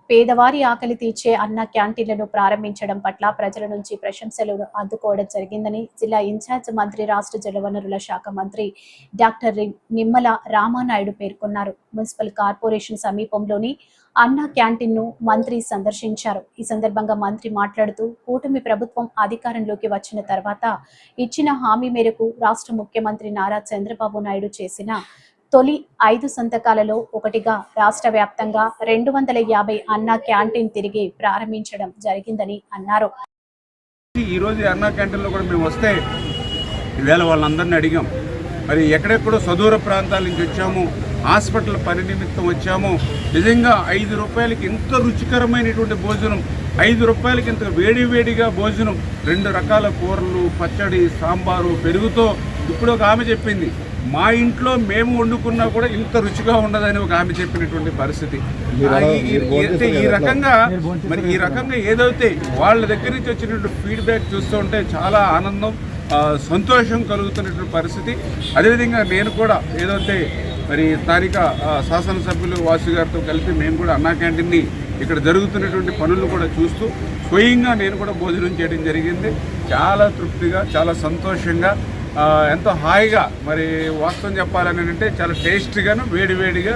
పేదవారి ఆకలి తీర్చే అన్న క్యాంటీన్లను ప్రారంభించడం పట్ల ప్రజల నుంచి ప్రశంసలు అందుకోవడం జరిగిందని జిల్లా ఇన్ఛార్జ్ మంత్రి, రాష్ట్ర జలవనరుల శాఖ మంత్రి డాక్టర్ నిమ్మల రామానాయుడు పేర్కొన్నారు. మున్సిపల్ కార్పొరేషన్ సమీపంలోని అన్న క్యాంటీన్ ను మంత్రి సందర్శించారు. ఈ సందర్భంగా మంత్రి మాట్లాడుతూ, కూటమి ప్రభుత్వం అధికారంలోకి వచ్చిన తర్వాత ఇచ్చిన హామీ మేరకు రాష్ట్ర ముఖ్యమంత్రి నారా చంద్రబాబు నాయుడు చేసిన తొలి 5 సంతకాలలో ఒకటిగా రాష్ట్ర వ్యాప్తంగా 250 అన్న క్యాంటీన్ తిరిగి ప్రారంభించడం జరిగిందని అన్నారు. ఈ రోజు అన్న క్యాంటీన్లో కూడా మేము వస్తే ఈవేళ వాళ్ళందరినీ అడిగాం. మరి ఎక్కడెక్కడో సుదూర ప్రాంతాల నుంచి వచ్చాము, హాస్పిటల్ పని నిమిత్తం వచ్చాము. నిజంగా 5 రూపాయలకి ఇంత రుచికరమైనటువంటి భోజనం, 5 రూపాయలకి ఇంత వేడివేడిగా భోజనం, 2 రకాల కూరలు, పచ్చడి, సాంబారు, పెరుగుతో. ఇప్పుడు ఒక ఆమె చెప్పింది, మా ఇంట్లో మేము వండుకున్నా కూడా ఇంత రుచిగా ఉండదని ఒక ఆమె చెప్పినటువంటి పరిస్థితి. ఈ రకంగా ఏదైతే వాళ్ళ దగ్గర నుంచి వచ్చినటువంటి ఫీడ్బ్యాక్ చూస్తూ ఉంటే చాలా ఆనందం, సంతోషం కలుగుతున్నటువంటి పరిస్థితి. అదేవిధంగా నేను కూడా ఏదైతే మరి స్థానిక శాసనసభ్యులు వాసు గారితో కలిపి మేము కూడా అన్నా క్యాంటీన్ని ఇక్కడ జరుగుతున్నటువంటి పనులు కూడా చూస్తూ స్వయంగా నేను కూడా భోజనం చేయడం జరిగింది. చాలా తృప్తిగా, చాలా సంతోషంగా, ఎంతో హాయిగా, మరి వాస్తవం చెప్పాలని అంటే చాలా టేస్టీగాను వేడివేడిగా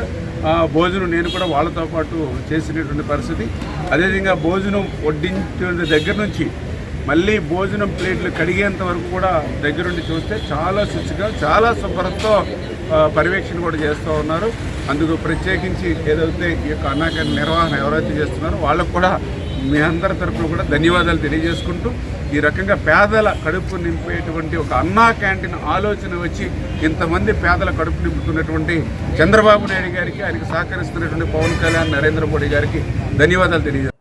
భోజనం నేను కూడా వాళ్ళతో పాటు చేసినటువంటి పరిస్థితి. అదేవిధంగా భోజనం వడ్డించే దగ్గర నుంచి మళ్ళీ భోజనం ప్లేట్లు కడిగేంత వరకు కూడా దగ్గరుండి చూస్తే చాలా శుచిగా, చాలా శుభ్రతతో పర్యవేక్షణ కూడా చేస్తూ ఉన్నారు. అందుకు ప్రత్యేకించి ఏదైతే ఈ యొక్క అన్నా క్యాంటీన్ నిర్వహణ ఎవరైతే చేస్తున్నారో వాళ్ళకు కూడా మీ అందరి తరఫున కూడా ధన్యవాదాలు తెలియజేసుకుంటూ, ఈ రకంగా పేదల కడుపు నింపేటువంటి ఒక అన్నా క్యాంటీన్ ఆలోచన వచ్చి ఇంతమంది పేదల కడుపు నింపుతున్నటువంటి చంద్రబాబు నాయుడు గారికి, ఆయనకు సహకరిస్తున్నటువంటి పవన్ కళ్యాణ్, నరేంద్ర మోడీ గారికి ధన్యవాదాలు తెలియజేస్తాను.